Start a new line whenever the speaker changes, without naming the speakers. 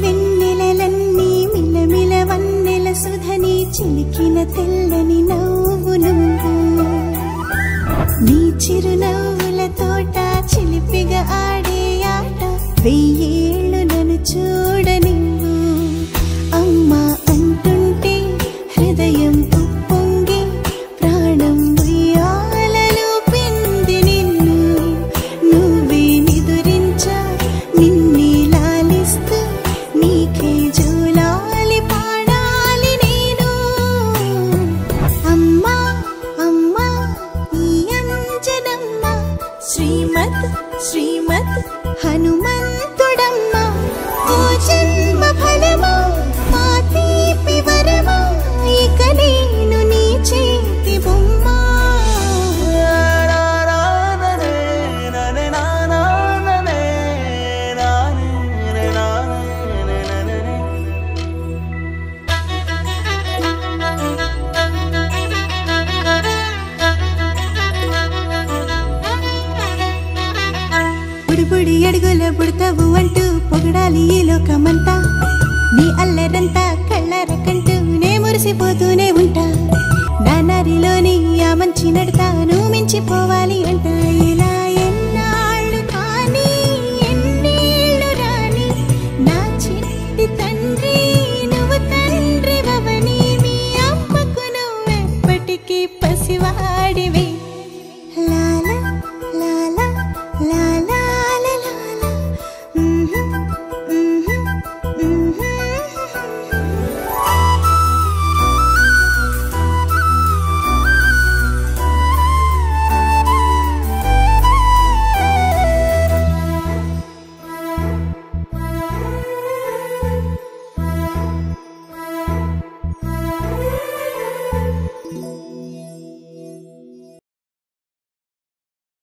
వెన్నెలలన్నీ మిలమిల వన్నెల సుధని చిలికిన తెల్లని నవ్వు నువ్వు నీ చిరునవ్వుల తోట చిలిపిగా ఆడే ఆట వెయ్యేళ్ళు నన్ను చూడ నువ్వు అమ్మా అంటుంటే హృదయం ఉప్పొంగి ప్రాణం ఉయ్యాలలో పిండి నిన్ను నువ్వే నిదురించా నిన్నే లాలిస్తూ నీకే జోలాలి పాడాలి నేను అమ్మా అమ్మా ఈ అంజనమ్మ శ్రీమత్ శ్రీమత్ హనుమంతుడమ్మ ఓ జన్మ ఫలమా మా తీపి వరమా ఇక నేను నీ చేతి బొమ్మ బుడి బుడి అడుగుల బుడతావు అంటూ పొగడాలి ఈ లోకమన్